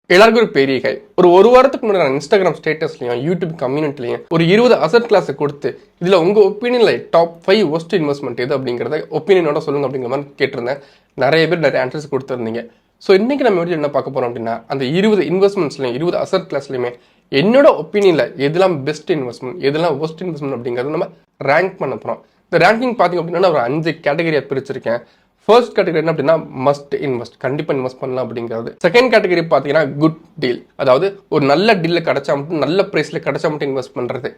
எல்லாருக்கும் ஒரு பெரிய கை. ஒரு வாரத்துக்கு முன்னாடி நான் இன்ஸ்டாகிராம் ஸ்டேட்டஸ்லையும் யூடியூப் கம்யூனிட்டிலையும் ஒரு 20 அசட் கிளாஸை கொடுத்து இதில் உங்கள் ஒப்பீனியனில் டாப் 5 ஒஸ்ட் இன்வெஸ்ட்மெண்ட் எது அப்படிங்கிறத ஒப்பீனியனோட சொல்லுங்க அப்படிங்கிற மாதிரி கேட்டிருந்தேன். நிறைய பேர் நிறைய ஆன்சர்ஸ் கொடுத்துருந்தீங்க. ஸோ இன்றைக்கி நம்ம வீடியோ என்ன பார்க்க போகிறோம் அப்படின்னா, அந்த 20 இன்வெஸ்ட்மெண்ட்ஸ்லையும் 20 அசட் கிளாஸ்லையுமே என்னோட ஒப்பீனியனில் எதெல்லாம் பெஸ்ட் இன்வெஸ்ட்மெண்ட் எதெல்லாம் ஒஸ்ட் இன்வெஸ்ட்மெண்ட் அப்படிங்கிறத நம்ம ரேங்க் பண்ண போகிறோம். இந்த ரேங்கிங் பார்த்திங்க அப்படின்னா நான் ஒரு 5 கேட்டகரியாக பிரிச்சிருக்கேன். ஃபர்ஸ்ட் கேட்டகரி என்ன அப்படின்னா மஸ்ட் இன்வெஸ்ட், கண்டிப்பாக இன்வெஸ்ட் பண்ணலாம் அப்படிங்கிறது. செகண்ட் கேட்டகரி பார்த்தீங்கன்னா குட் டீல், அதாவது ஒரு நல்ல டீலில் கிடைச்சா மட்டும் நல்ல ப்ரைஸில் கிடைச்சா மட்டும் இன்வெஸ்ட் பண்ணுறது.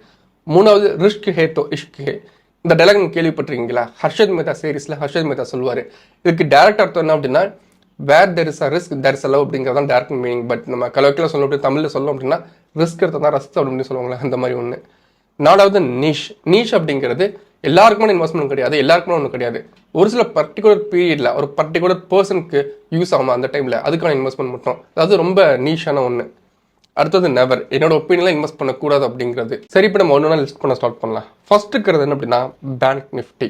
மூணாவது ரிஸ்க் ஹே தோ இஷ்க் ஹே, இந்த டைலாக் நீங்கள் கேள்விப்பட்டிருக்கீங்களா? ஹர்ஷத் மேத்தா சீரீஸில் ஹர்ஷத் மேத்தா சொல்லுவார். இதுக்கு டேரக்ட் அர்த்தம் என்ன அப்படின்னா where there is a risk there is a love அப்படிங்கிறது தான் டேரக்ட் மீனிங். பட் நம்ம கலோக்கில் சொல்லணும் அப்படி தமிழில் சொல்லணும் அப்படின்னா ரிஸ்க் எடுத்தால் தான் ரஸ்க் அப்படின்னு சொல்லுவாங்களே, அந்த மாதிரி ஒன்று. நாலாவது நீஷ் அப்படிங்கிறது எல்லாருக்குமே இன்வெஸ்ட்மெண்ட் கிடையாது, எல்லாருக்குமே ஒன்றும் கிடையாது. ஒரு சில பர்டிகுலர் பீரியட்ல ஒரு பர்டிகுலர் பர்சனுக்கு யூஸ் ஆகும் அந்த டைம்ல, அதுக்கான இன்வெஸ்ட்மெண்ட் மட்டும், அதாவது ரொம்ப நீஷான ஒன்று. அடுத்தது நெவர், என்னோட ஒப்பீனியன்ல இன்வெஸ்ட் பண்ணக்கூடாது அப்படிங்கிறது. சரி, இப்போ நம்ம ஒன்று லிஸ்ட் பண்ண ஸ்டார்ட் பண்ணலாம். ஃபர்ஸ்ட் இருக்கிறது என்ன அப்படின்னா பேங்க் நிஃப்டி,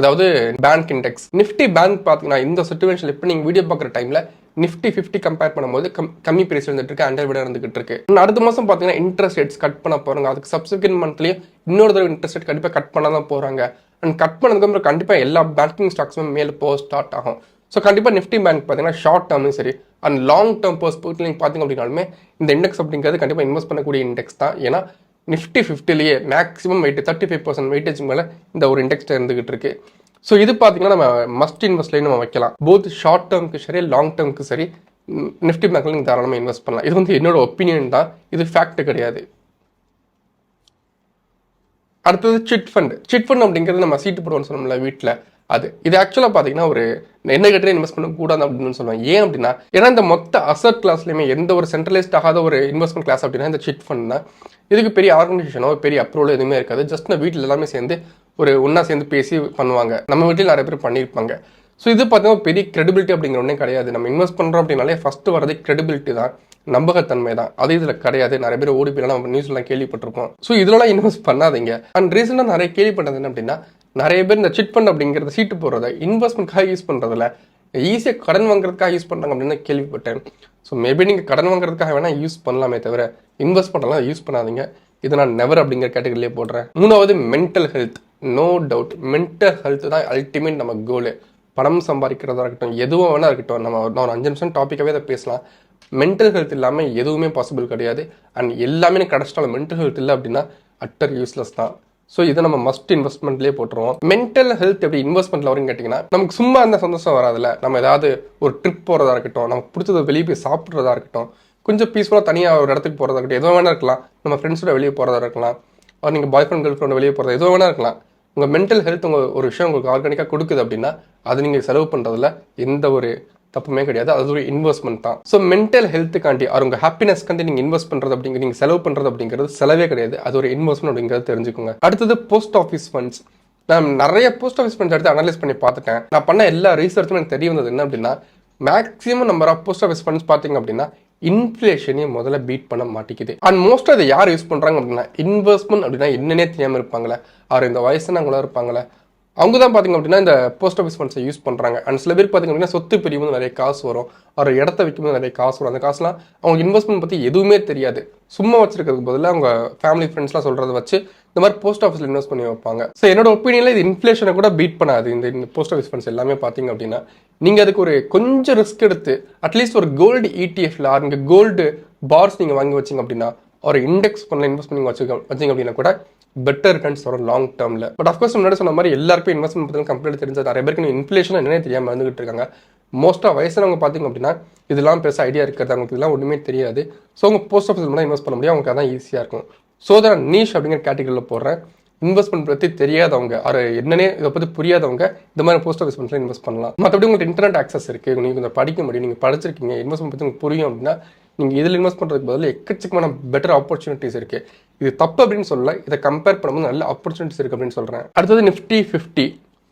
அதாவது பேங்க் இண்டெக்ஸ். நிஃப்டி பேங்க் பார்த்தீங்கன்னா இந்த சுச்சுவேஷன் இப்போ நீங்கள் வீடியோ பார்க்குற டைமில் நிஃப்டி 50 கம்பேர் பண்ணும்போது கம்மி பிரைஸ் இருந்துட்டு இருக்கு, அண்டர் விட இருந்துகிட்டு இருக்கு. அடுத்த மாதம் பார்த்தீங்கன்னா இன்ட்ரெஸ்ட் ரேட்ஸ் கட் பண்ண போகிறாங்க. அதுக்கு சப்சிக்வெண்ட் மந்த்லேயும் இன்னொரு தடவை இன்ட்ரெஸ்ட் ரேட் கண்டிப்பாக கட் பண்ண தான் போகிறாங்க. அண்ட் கட் பண்ணதுக்கப்புறம் கண்டிப்பாக எல்லா பேங்கிங் ஸ்டாக்ஸுமே மேலே போக ஸ்டார்ட் ஆகும். ஸோ கண்டிப்பாக நிஃப்டி பேங்க் பார்த்தீங்கன்னா ஷார்ட் டேர்மும் சரி அண்ட் லாங் டேர்ம் பர்ஸ்பெக்டிவ் நீங்கள் பார்த்தீங்க அப்படின்னாலுமே இந்த இண்டெக்ஸ் அப்படிங்கிறது கண்டிப்பாக இன்வெஸ்ட் பண்ணக்கூடிய இண்டெக்ஸ் தான். ஏன்னா நிஃப்டி 50லேயே மேக்ஸிமம் வெயிட் 35% வெயிட்டேஜ் மேலே இந்த ஒரு இண்டெக்ஸ் இருந்துகிட்டு இருக்கு. ஸோ இது பார்த்தீங்கன்னா நம்ம மஸ்ட் இன்வெஸ்ட்லேயும் நம்ம வைக்கலாம். போத் ஷார்ட் டேர்முக்கு சரி லாங் டேர்முக்கு சரி நிஃப்டி பேங்க்ல நீங்கள் தாராளமாக இன்வெஸ்ட் பண்ணலாம். இது வந்து என்னோட ஒப்பீனியன் தான், இது ஃபேக்ட் கிடையாது. அடுத்தது சிட் ஃபண்ட் அப்படிங்கிறது நம்ம சீட்டு போடுவோம்னு சொல்லணும்ல வீட்டில், இது ஆக்சுவலாக பார்த்தீங்கன்னா ஒரு என்ன கேட்டே இன்வெஸ்ட் பண்ணக்கூடாது அப்படின்னு சொல்லுவாங்க. ஏன் அப்படின்னா ஏன்னா இந்த மொத்த அசட் கிளாஸ்லையுமே எந்த ஒரு சென்ட்ரலைஸ்ட் ஆகாத ஒரு இன்வெஸ்ட்மெண்ட் கிளாஸ் அப்படின்னா இந்த சிட் ஃபண்ட் தான். இதுக்கு பெரிய ஆர்கனைசேஷனோ பெரிய அப்ரூவலோ எதுவுமே இருக்காது. ஜஸ்ட் நான் வீட்டில் எல்லாமே சேர்ந்து ஒரு ஒன்றா சேர்ந்து பேசி பண்ணுவாங்க. நம்ம வீட்டில் நிறைய பேர் பண்ணியிருப்பாங்க. ஸோ இது பார்த்தீங்கன்னா பெரிய கிரெடிபிலிட்டி அப்படிங்கிற ஒன்றே கிடையாது. நம்ம இன்வெஸ்ட் பண்ணுறோம் அப்படின்னாலே ஃபஸ்ட்டு வரது கிரெடிபிலிட்டி தான், நம்பகத்தன்மை தான். அது இதில் கிடையாது. நிறைய பேர் ஓடி போயெல்லாம் நம்ம நியூஸ்லாம் கேள்விப்பட்டிருப்போம். ஸோ இதெல்லாம் இன்வெஸ்ட் பண்ணாதீங்க. அண்ட் ரீசெண்டாக நிறைய கேள்விப்பட்டது என்ன அப்படின்னா நிறைய பேர் இந்த சிட் ஃபண்ட் அப்படிங்கிறத சீட்டு போடுறத இன்வெஸ்ட்மெண்ட்காக யூஸ் பண்ணுறதில்ல, ஈஸியாக கடன் வாங்குறதுக்காக யூஸ் பண்ணுறாங்க அப்படின்னு கேள்விப்பட்டேன். ஸோ மேபி நீங்கள் கடன் வாங்குறதுக்காக வேணால் யூஸ் பண்ணலாமே தவிர இன்வெஸ்ட் பண்ணலாம் யூஸ் பண்ணாதீங்க. இதை நான் நெவர் அப்படிங்கிற கேட்டகரியிலே போடுறேன். மூணாவது mental health. No doubt mental health தான் அல்டிமேட் நம்ம கோலு. பணம் சம்பாதிக்கிறதா இருக்கட்டும், எதுவும் வேணா இருக்கட்டும், நான் ஒரு 5 நிமிஷம் டாப்பிக்காகவே அதை பேசலாம். மென்டல் ஹெல்த் இல்லாமல் எதுவுமே பாசிபிள் கிடையாது. அண்ட் எல்லாமே கிடைச்சிட்டாலும் மென்டல் ஹெல்த் இல்லை அப்படின்னா அட்டர் யூஸ்லெஸ் தான். ஸோ இதை நம்ம மஸ்ட் இன்வெஸ்ட்மெண்ட்லேயே போட்டுருவோம். மென்டல் ஹெல்த் எப்படி இன்வெஸ்ட்மெண்ட்ல வரும்னு கேட்டிங்கன்னா நமக்கு சும்மா அந்த சந்தோஷம் வராதுல்ல. நம்ம ஏதாவது ஒரு ட்ரிப் போகிறதா இருக்கட்டும், நமக்கு பிடிச்சதை வெளியே போய் சாப்பிட்றதா இருக்கட்டும், கொஞ்சம் பீஸ்ஃபுல்லாக தனியாக ஒரு இடத்துக்கு போகிறதா இருக்கட்டும், எதுவும் வேணா இருக்கலாம். நம்ம ஃப்ரெண்ட்ஸோட வெளியே போகிறதா இருக்கலாம், நீங்கள் பாய் ஃப்ரெண்ட் கேர்ள் ஃப்ரெண்ட் வெளியே போகிறதா எதுவும் வேணா இருக்கலாம். உங்கள் மென்டல் ஹெல்த் ஒரு விஷயம் உங்களுக்கு ஆர்கானிக்காக கொடுக்குது அப்படின்னா அது நீங்கள் செலவு பண்ணுறதுல எந்த ஒரு தப்புமே கிடையாது. அது ஒரு இன்வெஸ்ட்மெண்ட் தான். ஸோ மென்டல் ஹெல்த்துக்காண்டி உங்கள் ஹாப்பினஸ்க்காண்டி நீங்கள் இன்வெஸ்ட் பண்ணுறது அப்படிங்கிறது நீங்கள் செலவு பண்ணுறது அப்படிங்கிறது செலவே கிடையாது, அது ஒரு இன்வெஸ்ட்மெண்ட் அப்படிங்கிறது தெரிஞ்சுக்கோங்க. அடுத்தது போஸ்ட் ஆஃபீஸ் ஃபண்ட்ஸ். நான் நிறைய போஸ்ட் ஆஃபீஸ் ஃபண்ட்ஸ் எடுத்து அனலைஸ் பண்ணி பார்த்துட்டேன். நான் பண்ண எல்லா ரீசர்ச்சும் எனக்கு தெரிய வந்தது என்ன அப்படின்னா maximum number of post office funds பார்த்தீங்க அப்படின்னா இன்ஃப்ளேஷனையும் முதல்ல பீட் பண்ண மாட்டேங்குது. அண்ட் மோஸ்ட்டாக அதை யார் யூஸ் பண்ணுறாங்க அப்படின்னா இன்வெஸ்ட்மெண்ட் அப்படின்னா என்னன்னே தெரியாமல் இருப்பாங்களே, அவர் இந்த வயசுனாங்களா இருப்பாங்களே, அவங்க தான் பார்த்தீங்க அப்படின்னா இந்த போஸ்ட் ஆஃபீஸ் ஃபண்ட்ஸை யூஸ் பண்ணுறாங்க. அண்ட் சில பேர் பார்த்தீங்க அப்படின்னா சொத்து பிரிவு நிறைய காசு வரும், அவர் இடத்த விற்கும்போது நிறைய காசு வரும். அந்த காசுலாம் அவங்க இன்வெஸ்ட்மெண்ட் பற்றி எதுவுமே தெரியாது. சும்மா வச்சிருக்கிறதுக்கு பதிலாக அவங்க ஃபேமிலி ஃப்ரெண்ட்ஸ்லாம் சொல்கிறத வச்சு இந்த மாதிரி போஸ்ட் ஆஃபீஸில் இன்வெஸ்ட் பண்ணி வைப்பாங்க. ஸோ என்னோட ஒப்பீனியனில் இது இன்ஃப்ளேஷனை கூட பீட் பண்ணாது. இந்த போஸ்ட் ஆஃபீஸ் ஃபண்ட்ஸ் எல்லாமே பார்த்தீங்க அப்படின்னா நீங்கள் அதுக்கு ஒரு கொஞ்சம் ரிஸ்க் எடுத்து அட்லீஸ்ட் ஒரு கோல்டு இடிஎஃப்ல நீங்கள் கோல்டு பார்ஸ் நீங்கள் வாங்கி வச்சிங்க அப்படின்னா ஒரு இண்டெக்ஸ் பண்ண இன்வெஸ்ட் பண்ணி வச்சிங்க அப்படின்னா கூட பெட்டர் ரிட்டர்ன்ஸ் வரும் லாங் டேர்மில். பட் அஃப்கோர்ஸ் முன்னாடி சொன்ன மாதிரி எல்லாருக்கும் இன்வெஸ்ட்மெண்ட் பற்றி கம்ப்ளீட் தெரிஞ்சது. நிறைய பேருக்கு இன்ஃப்ளேஷன் என்னன்னே தெரியாமல் வந்துகிட்டு இருக்காங்க. மோஸ்ட்டாக வயசானவங்க பார்த்தீங்க அப்படின்னா இதெல்லாம் பெருசாக ஐடியா இருக்கிறது, அவங்களுக்கு இதெல்லாம் ஒன்றுமே தெரியாது. ஸோ அவங்க போஸ்ட் ஆஃபீஸ் மட்டும் இன்வெஸ்ட் பண்ண முடியும், அவங்களுக்கு அதான் ஈஸியாக இருக்கும். ஸோ தான் நீஷ் அப்படிங்கிற கேட்டகரியில் போடுறேன். இன்வெஸ்ட்மெண்ட் பற்றி தெரியாதவங்க, அது என்னன்னே இதை பற்றி புரியாதவங்க இந்த மாதிரி போஸ்ட் ஆஃபீஸ் ஃபண்ட்ஸில் இன்வெஸ்ட் பண்ணலாம். மற்றபடி உங்களுக்கு இன்டர்நெட் ஆக்சஸ் இருக்குது, நீங்கள் கொஞ்சம் படிக்க முடியும், நீங்கள் படிச்சிருக்கீங்க, இன்வெஸ்ட்மெண்ட் பற்றி உங்களுக்கு புரியும் அப்படின்னா நீங்கள் இதில் இன்வெஸ்ட் பண்ணுறதுக்கு பதில் எக்கச்சக்கமான பெட்டர் ஆப்பர்ச்சுனிட்டிஸ் இருக்குது. இது தப்பு அப்படின்னு சொல்லல, இதை கம்பேர் பண்ணும்போது நல்ல ஆப்பர்ச்சுனிட்டிஸ் இருக்குது அப்படின்னு சொல்கிறேன். அடுத்தது நிஃப்டி 50.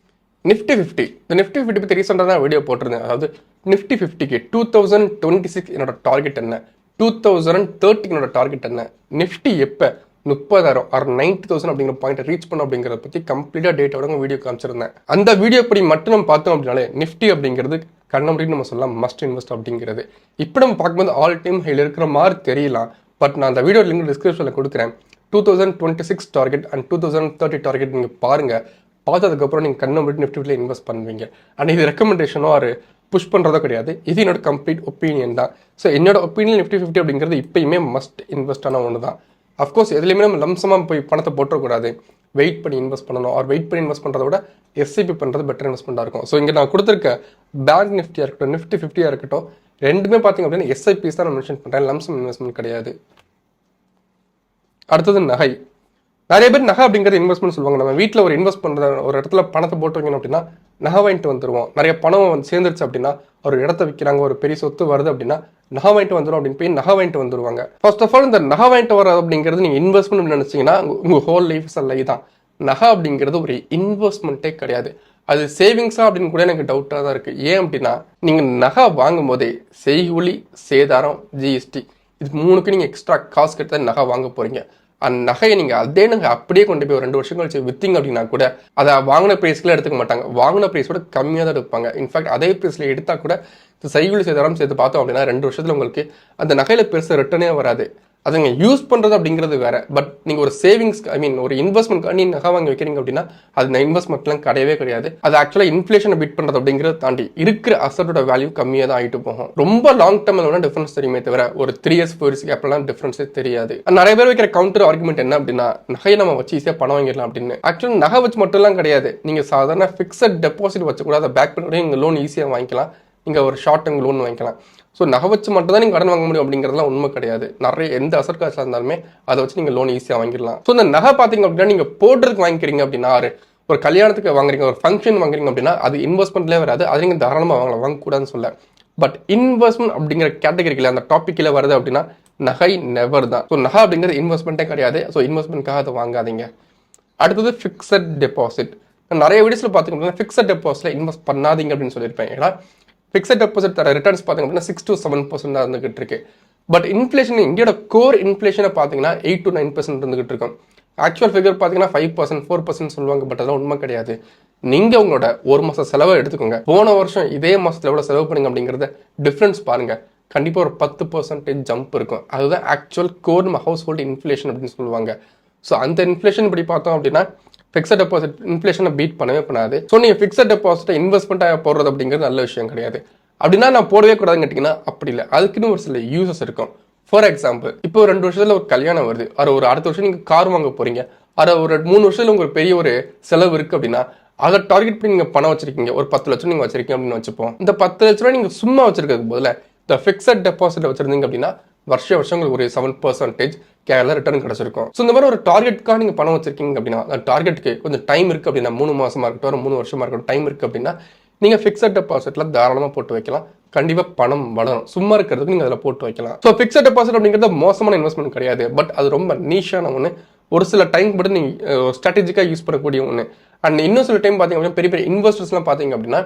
இந்த நிஃப்டி 50 பற்றி ரீசெண்டாக தான் வீடியோ போட்டிருந்தேன். அதாவது நிஃப்டி 50க்கு 2026 என்னோட டார்கெட் என்ன, 2030 என்னோட டார்கெட் என்ன, நிஃப்டி எப்போ 30,000 or 90,000 அப்படிங்கிற பாயிண்ட் ரீச் பண்ண அப்படிங்கிறத பற்றி கம்ப்ளீட்டாக டேட்டோட வீடியோ காமிச்சிருந்தேன். அந்த வீடியோ படி மட்டும் நம்ம பார்த்தோம் அப்படின்னாலே நிஃப்டி அப்படிங்கிறது கண்ணமுடின்னு நம்ம சொல்லலாம் மஸ்ட் இன்வெஸ்ட் அப்படிங்கிறது. இப்போ நம்ம பார்க்கும்போது ஆல் டைம் ஹையில் இருக்கிற மாதிரி தெரியலாம். பட் நான் அந்த வீடியோ லிங்க் டிஸ்கிரிப்ஷனில் கொடுக்குறேன். 2026 டார்கெட் அண்ட் 2030 டார்கெட் நீங்கள் பாருங்கள். பார்த்ததுக்கப்புறம் நீங்கள் கண்ணமுடி நிஃப்டியில் இன்வெஸ்ட் பண்ணுவீங்க. அண்ட் இது ரெக்கமெண்டேஷனோ ஒரு புஷ் பண்ணுறதோ கிடையாது. இது என்னோட கம்ப்ளீட் ஒப்பீனியன் தான். ஸோ என்னோட ஒப்பீனியன் நிஃப்டி 50 அப்படிங்கிறது இப்போயுமே மஸ்ட் இன்வெஸ்டான ஒன்று தான். அஃப்கோர்ஸ் எதுலையுமே நம்ம லம்சமாக போய் பணத்தை போட்டக்கூடாது. வெயிட் பண்ணி இன்வெஸ்ட் பண்ணணும். ஆர் வெயிட் பண்ணி இன்வெஸ்ட் பண்ணுறத விட எஸ்ஐபி பண்ணுறது பெட்டர் இன்வெஸ்ட்மெண்ட்டாக இருக்கும். ஸோ இங்கே நான் கொடுத்துருக்க பேங்க் நிஃப்டியாக இருக்கட்டும், நிஃப்டி 50 இருக்கட்டும், ரெண்டுமே பார்த்தீங்க அப்படின்னா எஸ்ஐபிஸ் தான் நான் மென்ஷன் பண்ணுறேன். லம்சம் இன்வெஸ்ட்மெண்ட் கிடையாது. அடுத்தது நகை. நிறைய பேர் நகை அப்படிங்கிறது இன்வெஸ்ட்மெண்ட் சொல்லுவாங்க. நம்ம வீட்டில் ஒரு இன்வெஸ்ட் பண்ணுற ஒரு இடத்துல பணத்தை போட்டு வைக்கணும் அப்படின்னா நகை வாங்கிட்டு வந்துடுவோம். நிறைய பணம் வந்து சேர்ந்துருச்சு அப்படின்னா ஒரு இடத்த விற்கிறாங்க, ஒரு பெரிய சொத்து வருது அப்படின்னா நகை வாங்கிட்டு வந்துடும் அப்படின்னு போய் நகை வாங்கிட்டு வந்துடுவாங்க. ஃபர்ஸ்ட் ஆஃப் ஆல் இந்த நகை வாங்கிட்டு வர அப்படிங்கிறது நீங்கள் இன்வெஸ்ட்மெண்ட் நினைச்சீங்கன்னா உங்கள் ஹோல் லைஃப் லை தான். நகை அப்படிங்கிறது ஒரு இன்வெஸ்ட்மெண்ட்டே கிடையாது. அது சேவிங்ஸா அப்படின்னு கூட எனக்கு டவுட்டாக தான் இருக்குது. ஏன் அப்படின்னா நீங்கள் நகை வாங்கும் போதே செய்கூலி, சேதாரம், ஜிஎஸ்டி இது 3க்கு நீங்கள் எக்ஸ்ட்ரா காசு கட்டி தான் நகை வாங்க போகிறீங்க. அந்த நகையை நீங்கள் அதே நகை அப்படியே கொண்டு போய் ஒரு 2 வருஷம் கழிச்சு விற்றீங்க அப்படின்னா கூட அதை வாங்கின ப்ரைஸ்க்குலாம் எடுத்துக்க மாட்டாங்க. வாங்கின ப்ரைஸோட கம்மியாக தான் எடுப்பாங்க. இன்ஃபேக்ட் அதே ப்ரைஸில் எடுத்தால் கூட செய்கூலி சேதாரம் சேர்த்து பார்த்தோம் அப்படின்னா 2 வருஷத்தில் உங்களுக்கு அந்த நகையில் பெருசாக ரிட்டர்னே வராது. அதை நீங்கள் யூஸ் பண்ணுறது அப்படிங்கிறது வேறு. பட் நீங்கள் ஒரு சேவிங்ஸ் ஒரு இன்வெஸ்ட்மெண்ட் நீங்கள் நகை வாங்கி வைக்கிறீங்க அப்படின்னா அது இன்வெஸ்ட்மெண்ட்லாம் கிடையவே கிடையாது. அது ஆக்சுவலாக இன்ஃப்ளேஷனை பீட் பண்ணுறது அப்படிங்கிறத தாண்டி இருக்கிற அசட்டோட வேல்யூ கம்மியாக தான் ஆகிட்டு போகும். ரொம்ப லாங் டர்மில் வேணால் டிஃபரன்ஸ் தெரியுமே தவிர ஒரு 3 இயர்ஸ் 4 இயர்ஸ்க்கு அப்பெல்லாம் டிஃபரன்ஸே தெரியாது. நிறைய பேர் வைக்கிற கவுண்டர் ஆர்குமெண்ட் என்ன அப்படின்னா நகையை நம்ம வச்சு ஈஸியாக பணம் வாங்கிடலாம் அப்படின்னு. ஆக்சுவலாக நகை வச்சு மட்டும்லாம் கிடையாது. நீங்கள் சாதாரண ஃபிக்ஸட் டெபாசிட் வச்சு கூட அதை பேக் பண்ணி நீங்கள் லோன் ஈஸியாக வாங்கிக்கலாம். நீங்கள் ஒரு ஷார்ட் டர்ம் லோன் வாங்கிக்கலாம். ஸோ நகை வச்சு மட்டும் தான் நீங்கள் கடன் வாங்க முடியும் அப்படிங்கிறதுலாம் உண்மை கிடையாது. நிறைய எந்த அசட் காசாக இருந்தாலுமே அதை வச்சு நீங்கள் லோன் ஈஸியாக வாங்கிடலாம். ஸோ இந்த நகை பார்த்தீங்க அப்படின்னா நீங்கள் போடுறதுக்கு வாங்கிக்கிறீங்க அப்படின்னா ஒரு கல்யாணத்துக்கு வாங்குறீங்க, ஒரு ஃபங்க்ஷன் வாங்குறீங்க அப்படின்னா அது இன்வெஸ்ட்மெண்ட்லேயே வராது. அது நீங்கள் தாராளமாக வாங்கலாம், வாங்கக்கூடாதுன்னு சொல்ல. பட் இன்வெஸ்ட்மெண்ட் அப்படிங்கிற கேட்டகரிக்கில் அந்த டாப்பிக்கில் வருது அப்படின்னா நகை நெவர் தான். ஸோ நகை அப்படிங்கிறது இன்வெஸ்ட்மெண்ட்டே கிடையாது. ஸோ இன்வெஸ்ட்மெண்ட்காக அதை வாங்காதீங்க. அடுத்தது ஃபிக்ஸட் டெபாசிட். நிறைய வீடியோஸில் பார்த்தீங்க அப்படின்னா ஃபிக்ஸட் டெபாசிட்டில் இன்வெஸ்ட் பண்ணாதீங்க அப்படின்னு சொல்லியிருப்பேன். ஏன்னா ஃபிக்ஸட் டெபாசிட் தர ரிட்டர்ன்ஸ் பார்த்தீங்க அப்படின்னா 6 to 7% தான் இருந்துகிட்டு இருக்கு. பட் இன்ஃப்ளேஷன் இந்தியோட கோர் இன்ஃப்ளேஷனை பார்த்தீங்கன்னா 8 to 9% இருந்துகிட்டு இருக்கும். ஆக்சுவல் ஃபிகர் பார்த்தீங்கன்னா 5%, 4% சொல்லுவாங்க. பட் அதெல்லாம் உண்மை கிடையாது. நீங்கள் உங்களோட ஒரு மாதம் செலவை எடுத்துக்கோங்க. போன வருஷம் இதே மாதத்தில் எவ்வளோ செலவு பண்ணுங்க அப்படிங்கிறத டிஃப்ரென்ஸ் பாருங்கள். கண்டிப்பாக ஒரு 10% ஜம்ப் இருக்கும். அதுதான் actual core house hold inflation அப்படின்னு சொல்லுவாங்க. ஸோ அந்த இன்ஃப்ளேஷன் இப்படி பார்த்தோம் அப்படின்னா ஃபிக்ஸட் டெபாசிட் இன்ஃப்ளேஷனை பீட் பண்ணவே பண்ணாது. ஸோ நீங்கள் ஃபிக்ஸட் டெபாசிட்டை இன்வெஸ்ட்மெண்ட்டாக போடுறது அப்படிங்கிறது நல்ல விஷயம் கிடையாது. அப்படின்னா நான் போடவே கூடாதுன்னு கேட்டிங்கன்னா அப்படி இல்லை. அதுக்குன்னு ஒரு சில யூசஸ் இருக்கும். ஃபார் எக்ஸாம்பிள் இப்போ 2 வருஷத்தில் ஒரு கல்யாணம் வருது, ஒரு அடுத்த வருஷம் நீங்கள் கார் வாங்க போகிறீங்க, ஒரு 3 வருஷத்தில் உங்களுக்கு பெரிய ஒரு செலவு இருக்குது அப்படின்னா அதை டார்கெட் பண்ணி நீங்கள் பணம் வச்சிருக்கீங்க. ஒரு 10 லட்சம் நீங்கள் வச்சிருக்கீங்க அப்படின்னு வச்சுப்போம். இந்த 10 லட்ச ரூபாய் நீங்கள் சும்மா வச்சிருக்கிறதுக்கு பதில் இந்த ஃபிக்ஸட் டெபாசிட் வச்சிருந்தீங்க அப்படின்னா வருஷம் உங்களுக்கு ஒரு 7% கேரளா ரிட்டர்ன் கிடைச்சிருக்கும். ஸோ இந்த மாதிரி ஒரு டார்கெட்டுக்காக நீங்கள் பணம் வச்சிருக்கீங்க அப்படின்னா அந்த டார்கெட்டுக்கு கொஞ்சம் டைம் இருக்குது அப்படின்னா 3 மாதமாக இருக்கட்டும், 3 வருஷமாக இருக்கட்டும், டைம் இருக்குது அப்படின்னா நீங்கள் ஃபிக்ஸட் டெபாசிட்டில் தாராளமாக போட்டு வைக்கலாம். கண்டிப்பாக பணம் வளரும். சும்மா இருக்கிறதுக்கு நீங்கள் அதில் போட்டு வைக்கலாம். ஸோ ஃபிக்ஸட் டெபாசிட் அப்படிங்கிறது மோசமான இன்வெஸ்ட்மெண்ட் கிடையாது. பட் அது ரொம்ப நீஷான ஒன்று. ஒரு சில டைம் மட்டும் நீங்கள் ஸ்ட்ராட்டஜிக்காக யூஸ் பண்ணக்கூடிய ஒன்று. அண்ட் இன்னும் சில டைம் பார்த்தீங்க அப்படின்னா பெரிய பெரிய இன்வெஸ்டர்ஸ்லாம் பார்த்தீங்க அப்படின்னா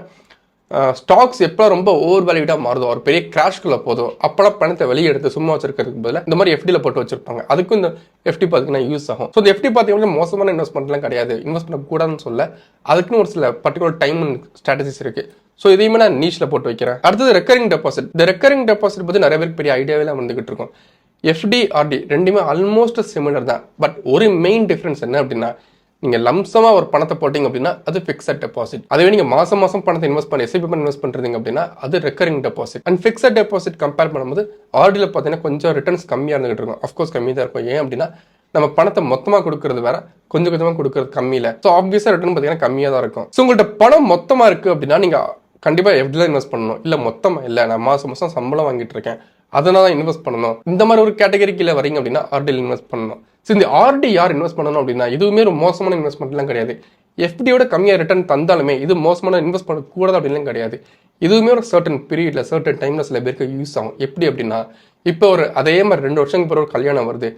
ஸ்டாக்ஸ் எப்போ ரொம்ப ஓவர் வேல்யூடாக மாறுதோ, ஒரு பெரிய கிராஷ்குள்ள போதும், அப்போலாம் பணத்தை வெளியே எடுத்து சும்மா வச்சிருக்கிறதுக்கு பதில் இந்த மாதிரி எஃப்டியில் போட்டு வச்சிருப்பாங்க. அதுக்கும் இந்த எஃப்டி பார்த்தீங்கன்னா யூஸ் ஆகும். ஸோ இந்த எஃப்டி பார்த்தீங்கன்னா மோசமான இன்வெஸ்ட்மெண்ட்லாம் கிடையாது. இன்வெஸ்ட் பண்ணக்கூடாதுன்னு சொல்ல அதுக்குன்னு ஒரு சில பர்டிகுலர் டைம் ஸ்ட்ராட்டஜிஸ் இருக்கு. ஸோ இதையுமே நான் நீச்சில் போட்டு வைக்கிறேன். அடுத்தது ரெக்கரிங் டெபாசிட். இந்த ரெக்கரிங் டெபாசிட் பற்றி நிறைய பேருக்கு பெரிய ஐடியாவே வந்துகிட்டு இருக்கும். எஃப்டி, ஆர்டி ரெண்டுமே ஆல்மோஸ்ட் சிமிலர் தான். பட் ஒரு மெயின் டிஃப்ரென்ஸ் என்ன அப்படின்னா நீங்கள் லம்சமாக ஒரு பணத்தை போட்டிங்க அப்படின்னா அது ஃபிக்ஸட் டெபாசிட். அதுவே நீங்கள் மாதம் பணத்தை இன்வெஸ்ட் பண்ணி எஸ்ஐபி பண்ணி இன்வெஸ்ட் பண்ணுறீங்க அப்படின்னா அது recurring deposit. And fixed deposit compare பண்ணும்போது ஆர்டியில் பார்த்தீங்கன்னா கொஞ்சம் ரிட்டர்ன்ஸ் கம்மியாக இருந்துகிட்டு இருக்கும். அஃப்கோர்ஸ் கம்மி தான் இருக்கும். ஏன் அப்படின்னா நம்ம பணத்தை மொத்தமாக கொடுக்கறது வேற, கொஞ்சம் கொஞ்சமாக கொடுக்கறது கம்மியில். ஸோ ஆப்வியஸாக ரிட்டர்ன் பார்த்தீங்கன்னா கம்மியாக தான் இருக்கும். ஸோ உங்கள்கிட்ட பணம் மொத்தமாக இருக்குது அப்படின்னா நீங்கள் கண்டிப்பாக எஃப்டியில் இன்வெஸ்ட் பண்ணணும். இல்லை மொத்தமாக இல்லை, நான் மாதம் சம்பளம் வாங்கிட்டு இருக்கேன் அதனால தான் இன்வெஸ்ட் பண்ணணும், இந்த மாதிரி ஒரு கேட்டகரி கீழே வரீங்க அப்படின்னா ஆர்டியில் இன்வெஸ்ட் பண்ணணும். ஸோ இந்த ஆர்டி யார் இன்வெஸ்ட் பண்ணணும் அப்படின்னா இதுவுமே ஒரு மோசமான இன்வெஸ்ட்மெண்ட்லாம் கிடையாது. எஃப்டியோட கம்மியாக ரிட்டர்ன் தந்தாலுமே இது மோசமான இன்வெஸ்ட் பண்ணக்கூடாது அப்படின்லாம் கிடையாது. இதுவுமே ஒரு சர்டன் பீரியட்ல சர்டன் டைம்ல சில பேருக்கு யூஸ் ஆகும். எப்படி அப்படின்னா இப்போ அதே மாதிரி 2 வருஷத்துக்கு பிறகு ஒரு கல்யாணம் வருது,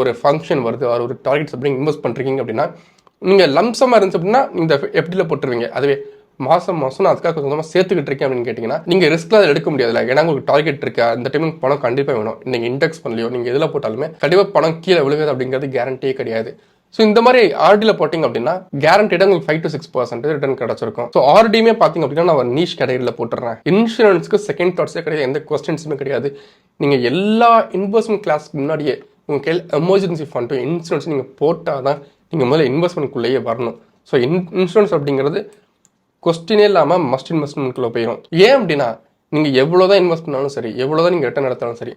ஒரு ஃபங்க்ஷன் வருது, ஒரு டார்கெட்ஸ் அப்படி இன்வெஸ்ட் பண்ணுறீங்க அப்படின்னா நீங்கள் லம்சமாக இருந்துச்சு அப்படின்னா இந்த எஃப்டியில் போட்டுருவீங்க. அதுவே மாதம் நான் அதுக்காக கொஞ்சமாக சேர்த்துக்கிட்டு இருக்கேன் அப்படின்னு கேட்டிங்கன்னா நீங்கள் ரிஸ்க்லாம் அதை எடுக்க முடியாதுல்ல. ஏன்னா உங்களுக்கு டார்கெட் இருக்கு, அந்த டைமுக்கு பணம் கண்டிப்பாக வேணும். நீங்கள் இண்டெக்ஸ் பண்ணலையோ நீங்கள் எதில் போட்டாலுமே கண்டிப்பாக பணம் கீழே விழுகுது அப்படிங்கிறது கேரண்டியே கிடையாது. ஸோ இந்த மாதிரி ஆர்டியில் போட்டிங்க அப்படின்னா கேரண்டீடாக உங்களுக்கு 5 to 6% ரிட்டர்ன் கிடச்சிருக்கும். ஸோ ஆர்டியுமே பார்த்தீங்க அப்படின்னா நான் நீஷ் கேட்டகரியில் போட்டுறேன். இன்சூரன்ஸ்க்கு செகண்ட் தாட்ஸே கிடையாது, எந்த கொஸ்டின்ஸுமே கிடையாது. நீங்கள் எல்லா இன்வெஸ்ட்மெண்ட் கிளாஸ்க்கு முன்னாடியே உங்கள் கையில் எமர்ஜென்சி ஃபண்டும் இன்சூரன்ஸ் நீங்கள் போட்டால் தான் நீங்கள் முதல்ல இன்வெஸ்ட்மெண்ட்குள்ளேயே வரணும். ஸோ இன்சூரன்ஸ் அப்படிங்கிறது கொஸ்டினே இல்லாமல் மஸ்ட் இன்வெஸ்ட்மெண்ட்குள்ளே போயிடும். ஏன் அப்படின்னா நீங்கள் எவ்வளோதான் இன்வெஸ்ட் பண்ணாலும் சரி, எவ்வளோதான் நீங்கள் ரிட்டர்ன் எடுத்தாலும் சரி,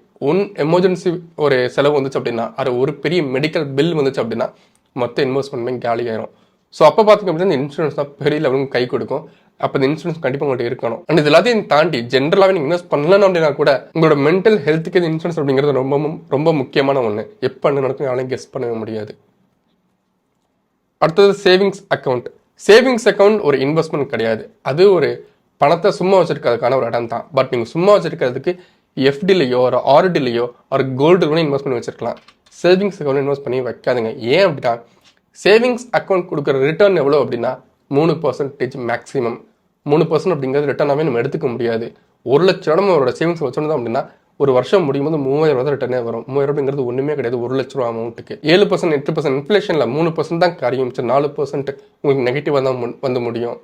எமர்ஜென்சி ஒரு செலவு வந்துச்சு அப்படின்னா, அது ஒரு பெரிய மெடிக்கல் பில் வந்துச்சு அப்படின்னா மொத்த இன்வெஸ்ட்மெண்ட்மே காலி ஆயிரும். ஸோ அப்போ பார்த்திங்க அப்படின்னா இந்த இன்சூரன்ஸ் தான் பெரிய லெவலுக்கு கை கொடுக்கும். அப்போ இந்த இன்சூரன்ஸ் கண்டிப்பாக உங்கள்கிட்ட இருக்கணும். அண்ட் இது எல்லாத்தையும் தாண்டி ஜென்ரலாகவே நீங்கள் இன்வெஸ்ட் பண்ணலாம் அப்படின்னா கூட உங்களோட மென்டல் ஹெல்த்துக்கு இந்த இன்சூரன்ஸ் அப்படிங்கிறது ரொம்ப முக்கியமான ஒன்று. எப்போ நடக்கும் யாராலையும் கெஸ் பண்ணவே முடியாது. அடுத்தது சேவிங்ஸ் அக்கௌண்ட். சேவிங்ஸ் அக்கௌண்ட் ஒரு இன்வெஸ்ட்மெண்ட் கிடையாது, அது ஒரு பணத்தை சும்மா வச்சிருக்கிறதுக்கான ஒரு இடம் தான். பட் நீங்கள் சும்மா வச்சிருக்கிறதுக்கு எஃப்டிலையோ ஒரு ஆர்டிலையோ ஒரு கோல்டு கூட இன்வெஸ்ட் பண்ணி வச்சிருக்கலாம். சேவிங்ஸ் அக்கௌண்ட் இன்வெஸ்ட் பண்ணி வைக்காதுங்க. ஏன் அப்படின்னா சேவிங்ஸ் அக்கௌண்ட் கொடுக்குற ரிட்டர்ன் எவ்வளோ அப்படின்னா 3% மேக்ஸிமம். 3% அப்படிங்கிறது ரிட்டர்னாகவே நம்ம எடுத்துக்க முடியாது. 1 லட்சம் ரூபா நம்மளோட சேவிங்ஸ் வச்சிருந்தோம் அப்படின்னா ஒரு வருஷம் முடியும் போது 3000 ரூபா தான் ரிட்டர்னே வரும். 3000 ரூபாங்கிறது ஒன்றுமே கிடையாது 1 லட்ச ரூபா அமௌண்ட்டுக்கு. 7% 8% இன்ஃப்ளேஷனில் 3% தான் கரையும், 4% உங்களுக்கு நெகட்டிவாக தான் வந்து முடியும்.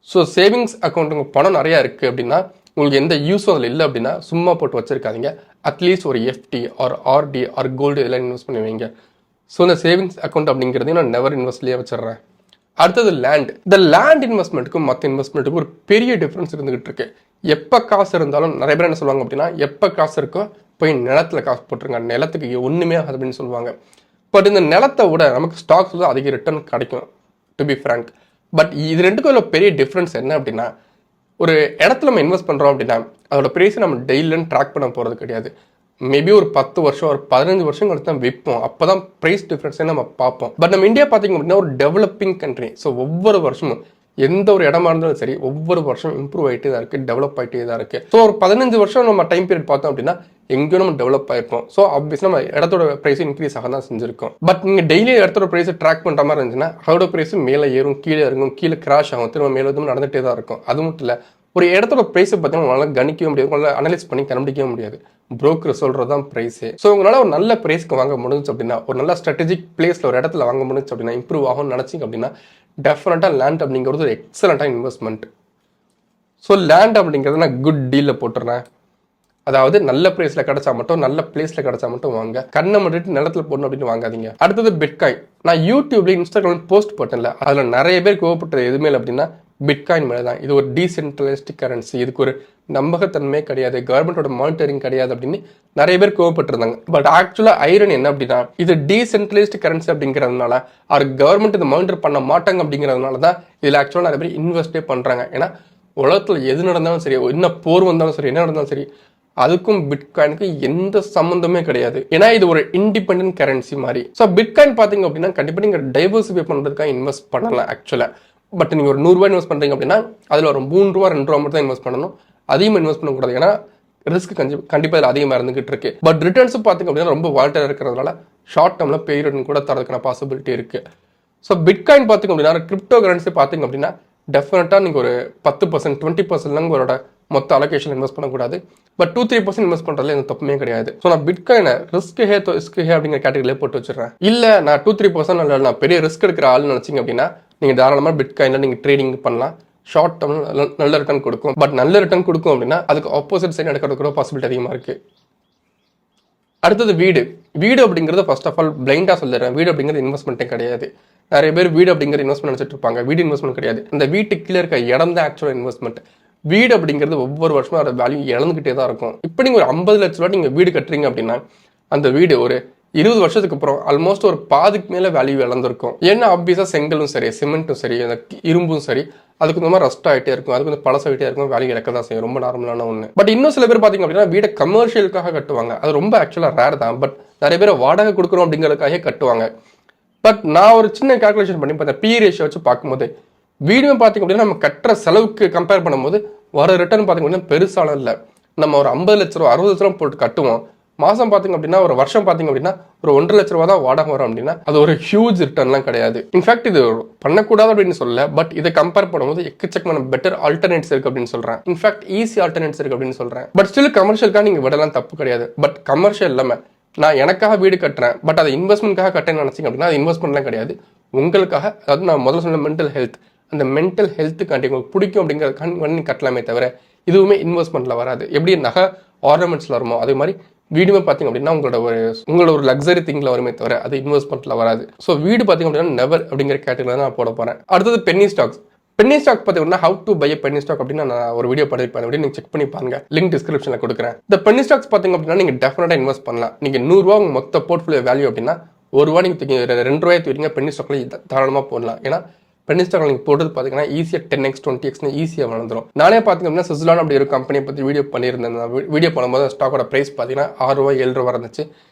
ஸோ சேவிங்ஸ் அக்கௌண்ட் உங்கள் பணம் நிறையா இருக்குது அப்படின்னா உங்களுக்கு எந்த யூஸும் அதில் இல்லை அப்படின்னா சும்மா போட்டு வச்சிருக்காதீங்க. அட்லீஸ்ட் ஒரு FD or RD or gold இதெல்லாம் இன்வெஸ்ட் பண்ணி வைங்க. ஸோ இந்த சேவிங்ஸ் அக்கௌண்ட் அப்படிங்கிறதையும் நான் நெவர் இன்வெஸ்ட்லேயே வச்சிடுறேன். அடுத்தது லேண்ட். இந்த லேண்ட் இன்வெஸ்ட்மெண்ட்டுக்கும் மற்ற இன்வெஸ்ட்மெண்ட்டுக்கும் ஒரு பெரிய டிஃப்ரென்ஸ் இருந்துகிட்டு இருக்கு. எப்போ காசு இருந்தாலும் நிறைய பேர் என்ன சொல்லுவாங்க அப்படின்னா எப்போ காசு இருக்கோ போய் நிலத்தில் காசு போட்டுருங்க, நிலத்துக்கு ஒன்றுமே ஆகாது அப்படின்னு சொல்லுவாங்க. பட் இந்த நிலத்தை விட நமக்கு ஸ்டாக்ஸ் தான் அதிக ரிட்டர்ன் கிடைக்கும், டு பி ஃப்ராங்க். பட் இது ரெண்டுக்கும் உள்ள பெரிய டிஃப்ரென்ஸ் என்ன அப்படின்னா ஒரு இடத்துல நம்ம இன்வெஸ்ட் பண்ணுறோம் அப்படின்னா அதோட ப்ரைஸை நம்ம டெய்லியும் ட்ராக் பண்ண போகிறது கிடையாது. மேபி ஒரு 10 வருஷம் ஒரு 15 வருஷம் கழிச்சு தான் விற்போம். அப்போ தான் ப்ரைஸ் டிஃப்ரென்ஸே நம்ம பார்ப்போம். பட் நம்ம இந்தியா பார்த்திங்க அப்படின்னா ஒரு டெவலப்பிங் கண்ட்ரி. ஸோ ஒவ்வொரு வருஷமும் எந்த ஒரு இடமா இருந்தாலும் சரி ஒவ்வொரு வருஷம் இம்ப்ரூவ் ஆகிட்டே தான் இருக்குது, டெவலப் ஆகிட்டே தான் இருக்குது. ஸோ ஒரு 15 வருஷம் நம்ம டைம் பீரியட் பார்த்தோம் அப்படின்னா எங்கேயும் நம்ம டெவலப் ஆயிருப்போம். ஸோ ஆப்வியஸ்லி நம்ம இடத்தோட ப்ரைஸ் இன்க்ரீஸ் ஆக தான் செஞ்சிருக்கோம். பட் நீங்கள் டெய்லி இடத்தோட ப்ரைஸை ட்ராக் பண்ணுற மாதிரி இருந்துச்சுன்னா அதோட ப்ரைஸ் மேலே ஏறும், கீழே இறங்கும், கீழே கிராஷ் ஆகும், திரும்ப மேலே வந்து நடந்துகிட்டே தான் இருக்கும். அது மட்டும் இல்லை ஒரு இடத்தோட ப்ரைஸை பார்த்தீங்கன்னா உங்களால் கணிக்கவே முடியாது, உங்களால் அனலைஸ் பண்ணி கண்டுபிடிக்கவே முடியாது. புரோக்கர் சொல்கிறது தான் ப்ரைஸே. ஸோ உங்களால் ஒரு நல்ல ப்ரைஸ்க்கு வாங்க முடிஞ்சு அப்படின்னா ஒரு நல்ல ஸ்ட்ராட்டஜிக் பிளேஸில் ஒரு இடத்துல வாங்க முடிஞ்சு அப்படின்னா இம்ப்ரூவ் ஆகும்னு நினச்சிங்க அப்படின்னா டெஃபினட்டாக லேண்ட் அப்படிங்கிறது ஒரு எக்ஸலண்ட்டாக இன்வெஸ்ட்மெண்ட். ஸோ லேண்ட் அப்படிங்கிறத நான் குட் டீலில் போட்டுறேன். அதாவது நல்ல பிரைஸ்ல கிடைச்சா மட்டும் நல்ல பிளேஸ்ல கிடைச்சா மட்டும் வாங்க, கண்ணை மட்டும் நிலத்துல போடணும் அப்படின்னு வாங்காதீங்க. அடுத்தது பிட்காயின். நான் யூடியூப்ல இன்ஸ்டாகிராம் போஸ்ட் போட்டேன்ல, அதுல நிறைய பேர் கோவப்பட்டது எதுவுமே அப்படின்னா பிட்காயின் மேலே தான். இது ஒரு டீசென்ட்ரலைஸ்டிக் கரன்சி, இதுக்கு ஒரு நம்பகத்தன்மை கிடையாது, கவர்மெண்டோட மானிட்டரிங் கிடையாது அப்படின்னு நிறைய பேர் கோவப்பட்டிருந்தாங்க. பட் ஆக்சுவலா ஐரன் என்ன அப்படின்னா இது டீசென்ட்ரலைஸ்ட் கரன்சி அப்படிங்கிறதுனால அது கவர்மெண்ட் இதை மானிட்டர் பண்ண மாட்டாங்க அப்படிங்கிறதுனால தான் இதில் ஆக்சுவலாக நிறைய பேர் இன்வெஸ்டே பண்றாங்க. ஏன்னா உலகத்தில் எது நடந்தாலும் சரி, என்ன போர் வந்தாலும் சரி, என்ன நடந்தாலும் சரி, அதுக்கும் பிட்காயினுக்கும் எந்த சம்மந்தமே கிடையாது. ஏன்னா இது ஒரு இண்டிபெண்டன்ட் கரன்சி மாதிரி. ஸோ பிட்காயின் பார்த்தீங்க அப்படின்னா கண்டிப்பாக நீங்கள் டைவர்சிஃபை பண்ணுறதுக்காக இன்வெஸ்ட் பண்ணலாம் ஆக்சுவலாக. பட் நீங்கள் ஒரு 100 ரூபாய் இன்வெஸ்ட் பண்ணுறீங்க அப்படின்னா அதில் ஒரு 3 ரூபா 2 ரூபா மட்டும் தான் இன்வெஸ்ட் பண்ணணும், அதிகமாக இன்வெஸ்ட் பண்ணக்கூடாது. ஏன்னா ரிஸ்க் கண்டிப்பாக இதில் அதிகமாக இருந்துகிட்டு இருக்கு. பட் ரிட்டர்ன்ஸ் பார்த்தீங்க அப்படின்னா ரொம்ப வால்டர் இருக்கிறதுனால ஷார்ட் டேர்மில் பெரிய ரிட்டர்ன் கூட தரதுக்கான பாசிபிலிட்டி இருக்கு. ஸோ பிட்காயின் பார்த்தீங்க அப்படின்னா கிரிப்டோ கரன்சி பார்த்தீங்க அப்படின்னா டெஃபினட்டாக நீங்கள் ஒரு 10% 20% உங்களோட மொத்த அலோகேஷன் இன்வெஸ்ட் பண்ணக்கூடாது. பட் 2-3% இன்வெஸ்ட் பண்ணுறதுல எந்த தப்புமே கிடையாது. ஸோ நான் பிட்காயினை ரிஸ்க் ஹே அப்படிங்கிற கேட்டகரியிலே போட்டு வச்சிடறேன். இல்லை நான் 2-3% இல்லை நான் பெரிய ரிஸ்க் எடுக்கிற ஆள்னு நினச்சிங்க அப்படின்னா நீங்கள் தாராளமாக பிட்காயினில் நீங்கள் ட்ரேடிங் பண்ணலாம். ஷார்ட் டேர்ம் நல்ல ரிட்டர்ன் கொடுக்கும். பட் நல்ல ரிட்டர்ன் கொடுக்கும் அப்படின்னா அதுக்கு ஆப்போசிட் சைடு நடக்கிறது கூட பாசிபிலிட்டி அதிகமாக இருக்குது. அடுத்தது வீடு அப்படிங்கிறது ஃபர்ஸ்ட் ஆஃப் ஆல் பிளைண்டாக சொல்லிடுறேன், வீடு அப்படிங்கிறது இன்வெஸ்ட்மெண்ட்டே கிடையாது. நிறைய பேர் வீடு அப்படிங்கிற இன்வெஸ்ட்மெண்ட் நினச்சிட்டு இருப்பாங்க. வீடு இன்வெஸ்ட்மெண்ட் கிடையாது. இந்த வீட்டுக்கு கீழே இருக்க இடம் தான் ஆக்சுவலாக இன்வெஸ்ட்மெண்ட். வீடு அப்படிங்கிறது ஒவ்வொரு வருஷமும் அதோட வேல்யூ இழந்துகிட்டே தான் இருக்கும். இப்போ நீங்கள் ஒரு 50 லட்ச ரூபா நீங்கள் வீடு கட்டுறீங்க அப்படின்னா அந்த வீடு ஒரு 20 வருஷத்துக்கு அப்புறம் ஆல்மோஸ்ட் ஒரு பாதிக்கு மேலே வேல்யூ இழந்திருக்கும். ஏன்னா ஆப்வியஸாக செங்கலும் சரி, சிமெண்ட்டும் சரி, அந்த இரும்பும் சரி, அதுக்கு இந்த மாதிரி ரஸ்ட் ஆகிட்டே இருக்கும், அதுக்கு வந்து பழசாகிட்டே இருக்கும், வேல்யூ இழக்க தான் செய்யும். ரொம்ப நார்மலான ஒன்று. பட் இன்னும் சில பேர் பார்த்தீங்க அப்படின்னா வீடை கமர்ஷியலுக்காக கட்டுவாங்க. அது ரொம்ப ஆக்சுவலாக ரேர் தான். பட் நிறைய பேர் வாடகை கொடுக்குறோம் அப்படிங்கிறதுக்காக கட்டுவாங்க. பட் நான் ஒரு சின்ன கால்குலேஷன் பண்ணி பார்த்தேன், பி ரேஷியோ வச்சு பார்க்கும்போது வீடுமே பார்த்தீங்க அப்படின்னா நம்ம கட்டுற செலவுக்கு கம்பேர் பண்ணும்போது வர ரிட்டர்ன் பார்த்தீங்க அப்படின்னா பெருசாலும் இல்லை. நம்ம ஒரு 50 லட்ச ரூபா 60 லட்ச ரூபா போட்டு கட்டுவோம், மாதம் பார்த்தீங்க அப்படின்னா ஒரு வருஷம் பார்த்தீங்க அப்படின்னா ஒரு 1.5 லட்ச ரூபா தான் வாடகை வரும் அப்படின்னா அது ஒரு ஹியூஜ் ரிட்டர்ன்லாம் கிடையாது. இன்ஃபேக்ட் இது பண்ணக்கூடாது அப்படின்னு சொல்லல, பட் இதை கம்பேர் பண்ணும்போது எக்கச்சக்கமான பெட்டர் ஆல்டர்னேட்ஸ் இருக்கு அப்படின்னு சொல்றேன். இன்ஃபேக்ட் ஈஸி ஆல்டர்னேட்ஸ் இருக்கு அப்படின்னு சொல்றேன். பட் ஸ்டில் கமர்ஷியலுக்காக நீங்க விடலாம், தப்பு கிடையாது. பட் கமர்ஷியல் இல்லாமல் நான் எனக்காக வீடு கட்டுறேன், பட் அதை இன்வெஸ்ட்மெண்ட்காக கட்டேன்னு நினச்சிங்க அப்படின்னா அது இன்வெஸ்ட்மெண்ட்லாம் கிடையாது. உங்களுக்காக, அதாவது நான் முதல்ல சொன்ன மென்டல் ஹெல்த், அந்த மென்டல் ஹெல்த்துக்காண்டி உங்களுக்கு பிடிக்கும் அப்படிங்கிற கட்டலாமே தவிர இதுவுமே இன்வெஸ்ட்மெண்ட்ல வராது. எப்படி நகை ஆர்னமெண்ட்ஸ்ல வருமோ அதே மாதிரி வீடுமே பார்த்தீங்க அப்படின்னா உங்களோட ஒரு லக்ஸரி திங்ல வருமே தவிர அது இன்வெஸ்ட்மெண்ட்ல வராது. ஸோ வீடு பார்த்தீங்க அப்படின்னா நெவர் அப்படிங்கிற கேட்டகரியில் நான் போட போறேன். அடுத்தது பென்னி ஸ்டாக்ஸ். பென்னி ஸ்டாக் பார்த்தீங்கன்னா how to buy penny stock அப்படின்னு நான் ஒரு வீடியோ பண்ணிருப்பேன். அப்படி நீங்க செக் பண்ணி பாருங்க, லிங்க் டிஸ்கிரிப்ஷன்ல கொடுக்குறேன். இந்த பென்னி ஸ்டாக்ஸ் பார்த்தீங்க அப்படின்னா நீங்க டெஃபினட்டா இன்வெஸ்ட் பண்ணலாம். நீங்க 100 ரூபா உங்க மொத்த போர்ட்ஃபோலியோ வேல்யூ அப்படின்னா ₹1 நீங்க 2 ரூபாய் தூக்கிங்க பென்னி ஸ்டாக்ல தாராளமாக போடலாம். ஏன்னா பென்னி ஸ்டாக் நீங்கள் போடுறது பார்த்தீங்கன்னா ஈஸியாக 10x 20x ஈஸியாக வளர்ந்துடும். நானே பார்த்தீங்க அப்படின்னா சுவிட்சர்லாந்து அப்படி ஒரு கம்பெனியை பற்றி வீடியோ பண்ணியிருந்தேன். வீடியோ பண்ணும்போது ஸ்டாக்கோட ப்ரைஸ் பார்த்தீங்கன்னா ₹6 ₹7 இருந்துச்சு.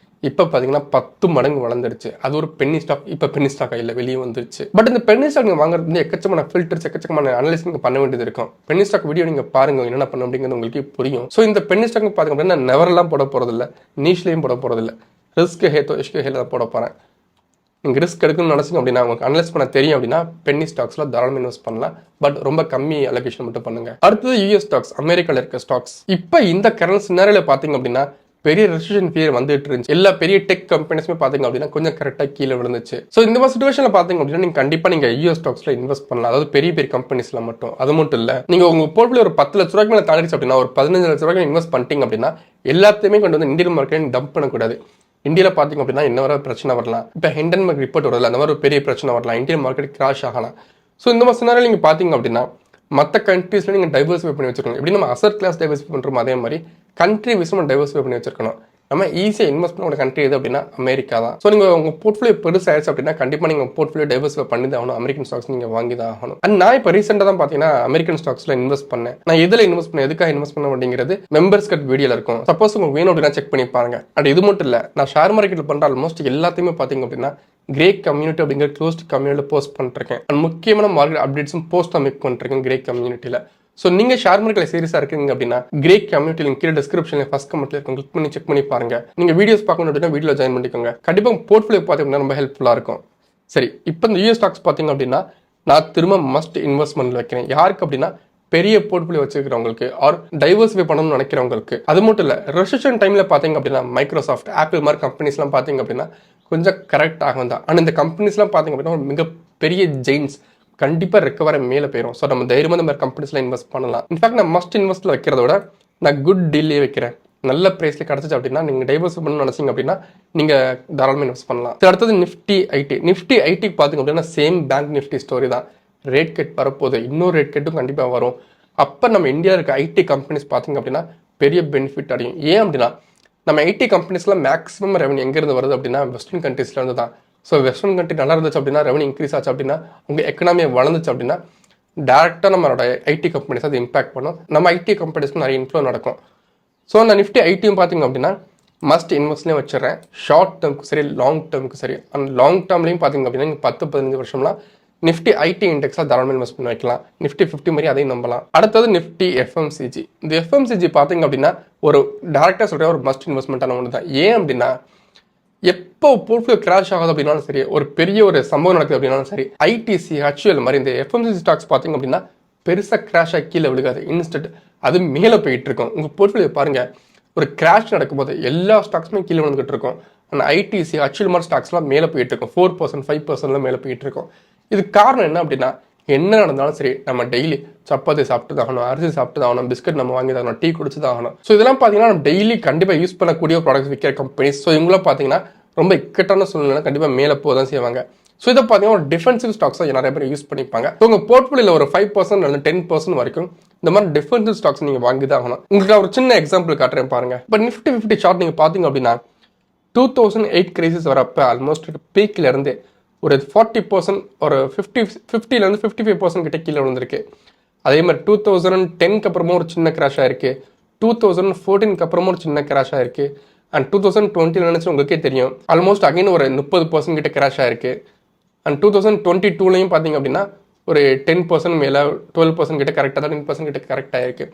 இப்போ பார்த்தீங்கன்னா 10 மடங்கு வளர்ந்துருச்சு. அது ஒரு பென்னி ஸ்டாக். இப்போ பென்னி ஸ்டாக் இல்லை, வெளியே வந்துருச்சு. பட் இந்த பென்னி ஸ்டாக் நீங்கள் வாங்குறது வந்து எக்கச்சக்கமான ஃபில்டர்ஸ், எக்கச்சக்கமான அனலைஸ் நீங்கள் பண்ண வேண்டியது இருக்கும். பென்னி ஸ்டாக் வீடியோ நீங்கள் பாருங்க, என்னென்ன பண்ண அப்படிங்கிறது உங்களுக்கு புரியும். ஸோ இந்த பென்னி ஸ்டாக் பார்த்தீங்க அப்படின்னா நெவரெல்லாம் போட போகிறதில்ல, நீஷ்லையும் போட போகிறதில்ல, ரிஸ்க் ஹேத்தோ இஷ்கு ஹேல போட போகிறேன். நீங்கள் ரிஸ்க் எடுக்கணும்னு நினச்சிங்க அப்படின்னா உங்களுக்கு அனலைஸ் பண்ண தெரியும் அப்படின்னா பென்னி ஸ்டாக்ஸில் தாராளமாக இன்வெஸ்ட் பண்ணலாம். பட் ரொம்ப கம்மி அலோகேஷன் மட்டும் பண்ணுங்க. அடுத்தது யூஎஸ் ஸ்டாக்ஸ், அமெரிக்காவில் இருக்க ஸ்டாக்ஸ். இப்போ இந்த கரண்ட் சினாரியோல பார்த்தீங்க அப்படின்னா பெரிய ரெசிஷன் ஃபியர் வந்துட்டு இருந்துச்சு. எல்லா பெரிய டெக் கம்பெனிஸுமே பார்த்தீங்க அப்படின்னா கொஞ்சம் கரெக்டாக கீழே விழுந்துச்சு. ஸோ இந்த மாதிரி சுச்சுவேஷனில் பார்த்தீங்க அப்படின்னா நீங்கள் கண்டிப்பாக நீங்கள் யூஎஸ் ஸ்டாக்ஸில் இன்வெஸ்ட் பண்ணலாம். அதாவது பெரிய பெரிய கம்பெனிஸ்ல மட்டும். அது மட்டும் இல்லை, நீங்கள் உங்கள் போர்ட்ஃபோலியோ ஒரு 10 லட்ச ரூபாய்க்கு மேலே தாண்டிச்சு அப்படின்னா ஒரு 15 லட்ச ரூபாய்க்கு இன்வெஸ்ட் பண்ணிட்டீங்க அப்படின்னா எல்லாத்தையுமே கொண்டு வந்து இந்தியன் மார்க்கெட் டம்ப் பண்ணக்கூடாது. இந்தியாவில் பார்த்தீங்க அப்படின்னா என்ன வர பிரச்சனை வரலாம். இப்போ ஹிண்டன்பர்க் ரிப்போர்ட் வரல, அந்த மாதிரி ஒரு பெரிய பிரச்சனை வரலாம், இந்தியன் மார்க்கெட் கிராஷ் ஆகலாம். ஸோ இந்த மாதிரி சினாரியோல நீங்கள் பார்த்தீங்க அப்படின்னா மற்ற கண்ட்ரீஸ்ல நீங்கள் டைவர்சிஃபை பண்ணி வச்சிருக்கணும். எப்படி நம்ம அசட் கிளாஸ் டைவர்சிஃபை பண்ணுறோம் அதே மாதிரி கண்ட்ரி வைஸ் நம்ம டைவர்சிஃபை பண்ணி வச்சிருக்கணும். நம்ம ஈஸியாக இன்வெஸ்ட் பண்ண கண்ட்ரி எது அப்படின்னா அமெரிக்கா தான். ஸோ நீங்கள் உங்கள் போர்ட்ஃபோலியோ பெருசு ஆயிடுச்சு அப்படின்னா கண்டிப்பாக நீங்கள் போர்ட்ஃபோலியோ டைவர்சிஃபை பண்ணி தான் ஆகணும். அமெரிக்கன் ஸ்டாக்ஸ் நீங்கள் வாங்கி தான் ஆகணும். அண்ட் நான் இப்போ ரீசெண்டாக தான் பார்த்தீங்கன்னா அமெரிக்கன் ஸ்டாக்ஸில் இன்வெஸ்ட் பண்ணேன். நான் எதில் இன்வெஸ்ட் பண்ணேன், எதுக்காக இன்வெஸ்ட் பண்ண அப்படிங்கிறது மெம்பர்ஸ் கட் வீடியோவில் இருக்கும். சப்போஸ் உங்களுக்கு வேணும் அப்படின்னா செக் பண்ணி பாருங்க. அண்ட் இது மட்டும் இல்லை, நான் ஷேர் மார்க்கெட்டில் பண்ணுற ஆல்மோஸ்ட் எல்லாத்தையுமே பார்த்தீங்க அப்படின்னா கிரேக் கம்யூனிட்டி அப்படிங்கிற க்ளோஸ்ட் கம்யூனிட்டியில் போஸ்ட் பண்ணிருக்கேன். அண்ட் முக்கியமான மார்க்கெட் அப்டேட்ஸும் போஸ்ட்டாக மேக் பண்ணிருக்கேன் கிரேக் கம்யூனிட்டியில். ஸோ நீங்கள் ஷேர் மார்க்கெட்டில் சீரியஸாக இருக்கீங்க அப்படின்னா கிரேக் கம்யூனிட்டி லிங்க் கீழே டிஸ்கிரிப்ஷனில் ஃபர்ஸ்ட் கமெண்ட்ல இருக்கும், கிளிக் பண்ணி செக் பண்ணி பாருங்க. நீங்கள் வீடியோஸ் பார்க்கணும் அப்படின்னா வீடியோ ஜாயின் பண்ணிக்கோங்க. கண்டிப்பாக போர்ட்ஃபோலியோ பார்த்தீங்கன்னா ரொம்ப ஹெல்ப்ஃபுல்லாக இருக்கும். சரி, இப்போ இந்த யூஎஸ் ஸ்டாக்ஸ் பார்த்தீங்க அப்படின்னா நான் திரும்ப மஸ்ட் இன்வெஸ்ட்மெண்ட் வைக்கிறேன். யாருக்கு அப்படின்னா பெரிய போர்ட்ஃபோலியோ வச்சிருக்கிறவங்களுக்கு ஆர் டைவர்சிஃபை பண்ணணும்னு நினைக்கிறவங்களுக்கு. அது மட்டும் இல்லை, ரெசிஷன் டைமில் பார்த்தீங்க அப்படின்னா மைக்ரோசாஃப்ட், ஆப்பிள் மாதிரி கம்பெனிஸ்லாம் பார்த்தீங்க அப்படின்னா கொஞ்சம் கரெக்ட் ஆகும் தான். ஆனால் இந்த கம்பெனிஸ்லாம் பார்த்தீங்க அப்படின்னா ஒரு மிகப்பெரிய ஜெயின்ஸ், கண்டிப்பாக ரெக்கவர மேலே போயிடும். ஸோ நம்ம தைரியமாக இந்த மாதிரி கம்பெனிஸ்ல இன்வெஸ்ட் பண்ணலாம். இன்ஃபேக்ட் நான் மஸ்ட் இன்வெஸ்ட்ல வைக்கிறத விட நான் குட் டீல்லே வைக்கிறேன். நல்ல ப்ரைஸ்ல கிடச்சிச்சு அப்படின்னா நீங்கள் டைவர்ஸ் பண்ணணும்னு நினச்சிங்க அப்படின்னா நீங்கள் தாராளமாக இன்வெஸ்ட் பண்ணலாம். அடுத்தது நிஃப்டி ஐடி. நிஃப்டி ஐடி பார்த்தீங்க அப்படின்னா சேம் பேங்க் நிஃப்டி ஸ்டோரி தான். ரேட் கட் வரப்போகுது, இன்னொரு ரேட் கட்டும் கண்டிப்பாக வரும். அப்போ நம்ம இந்தியாவில் இருக்க ஐடி கம்பெனிஸ் பார்த்தீங்க அப்படின்னா பெரிய பெனிஃபிட் அடையும். ஏன் அப்படின்னா நம்ம ஐடி கம்பெனிஸ்லாம் மேக்ஸிமம் ரெவன்யூ எங்கேருந்து வருது அப்படின்னா வெஸ்டர்ன் கண்ட்ரீஸ்ல இருந்து தான். ஸோ வெஸ்டர்ன் கண்ட்ரி நல்லா இருந்துச்சு அப்படின்னா ரெவன்யூ இன்க்ரீஸ் ஆச்சு அப்படின்னா உங்கள் எக்கனாமியை வளர்ந்துச்சு அப்படின்னா டேரெக்டாக நம்மளோட ஐடி கம்பெனிஸ் அது இம்பாக்ட் பண்ணும். நம்ம ஐடி கம்பெனிஸ்க்கு நிறைய இன்ஃப்ளோ நடக்கும். ஸோ அந்த நிஃப்டி ஐடியும் பார்த்தீங்க அப்படின்னா மஸ்ட் இன்வெஸ்ட்லேயும் வச்சுறேன். ஷார்ட் டேர்முக்கு சரி, லாங் டேர்முக்கு சரி. அந்த லாங் டேர்ம்லையும் பார்த்தீங்க அப்படின்னா 10-15 வருஷம்லாம் நிஃப்டி ஐடி இண்டெக்ஸில் தாராளமாக இன்வெஸ்ட் பண்ணி வைக்கலாம். நிஃப்டி 50 மாதிரி அதையும் நம்பலாம். அடுத்தது நிஃப்டி எஃப்எம்சிஜி. இந்த எஃப்எம்சிஜி பார்த்தீங்க அப்படின்னா ஒரு டேரக்டாக சொல்கிற ஒரு மஸ்ட் இன்வெஸ்ட்மெண்ட்டான ஒன்று தான். ஏன் அப்படின்னா எப்போ போர்ட்ஃபோலியோ கிராஷ் ஆகுது அப்படின்னாலும் சரி, ஒரு பெரிய ஒரு சம்பவம் நடக்குது அப்படின்னாலும் சரி, ஐடிசி, ஹெச்யூஎல் மாதிரி இந்த எஃப்எம்சிஜி ஸ்டாக்ஸ் பார்த்தீங்க அப்படின்னா பெருசாக கிராஷ் ஆகி கீழே விழுகாது. இன்ஸ்டன்ட் அது மேலே போயிட்டு இருக்கும். உங்கள் போர்ட்ஃபோலியோ பாருங்க, ஒரு கிராஷ் நடக்கும்போது எல்லா ஸ்டாக்ஸுமே கீழே வந்துகிட்டு இருக்கும். ஆனால் ஐடிசி, ஹெச்யூஎல் மாதிரி ஸ்டாக்ஸ்லாம் மேலே போயிட்டு இருக்கும். 4%, 5% மேலே போயிட்டு இருக்கும். இது காரணம் என்ன அப்படின்னா என்ன நடந்தாலும் சரி நம்ம டெய்லி சப்பாத்தி சாப்பிட்டு தான் ஆகணும், அரிசி சாப்பிட்டு தான் ஆகணும், பிஸ்கட் நம்ம வாங்கி தான் ஆகணும், டீ குடிச்சு தான் ஆகணும். ஸோ இதெல்லாம் பார்த்தீங்கன்னா நம்ம டெய்லி கண்டிப்பாக யூஸ் பண்ணக்கூடிய ப்ராடக்ட்ஸ் விற்கிற கம்பெனிஸ். ஸோ இவங்களும் பார்த்தீங்கன்னா ரொம்ப இக்கட்டான சூழ்நிலை கண்டிப்பாக மேலே போதான் செய்வாங்க. ஸோ இதை பார்த்தீங்கன்னா ஒரு டிஃபென்சிவ் ஸ்டாக்ஸாக நிறைய பேர் யூஸ் பண்ணிப்பாங்க. ஸோ உங்கள் போர்ட்ஃபோலியோவில் ஒரு 5% அல்லது 10% வரைக்கும் இந்த மாதிரி டிஃபென்சிவ் ஸ்டாக்ஸ் நீங்கள் வாங்கி தான் ஆகணும். உங்களுக்கு ஒரு சின்ன எக்ஸாம்பிள் காட்டுறேன் பாருங்க. இப்போ நிஃப்டி 50 சார்ட் நீங்கள் பார்த்தீங்க அப்படின்னா 2008 கிரைசிஸ் வரப்போ ஆல்மோஸ்ட் பீக்கில் இருந்து ஒரு 40%, ஒரு 50-லேருந்து 55% கிட்ட கீழே விழுந்திருக்கு. அதே மாதிரி 2010க்கு அப்புறமும் ஒரு சின்ன கிராஷ் ஆயிருக்கு. 2014க்கு அப்புறமும் ஒரு சின்ன கிராஷ் ஆயிருக்கு. அண்ட் 2020 நினைச்சு உங்களுக்கே தெரியும், ஆல்மோஸ்ட் அகைன் ஒரு 30% கிட்ட கிராஷ் ஆயிருக்கு. அண்ட் 2022லையும் பார்த்தீங்க அப்படின்னா ஒரு 10% மேலே 12% கிட்ட கரெக்டாக தான் 10% கிட்ட கரெக்ட் ஆயிருக்கு.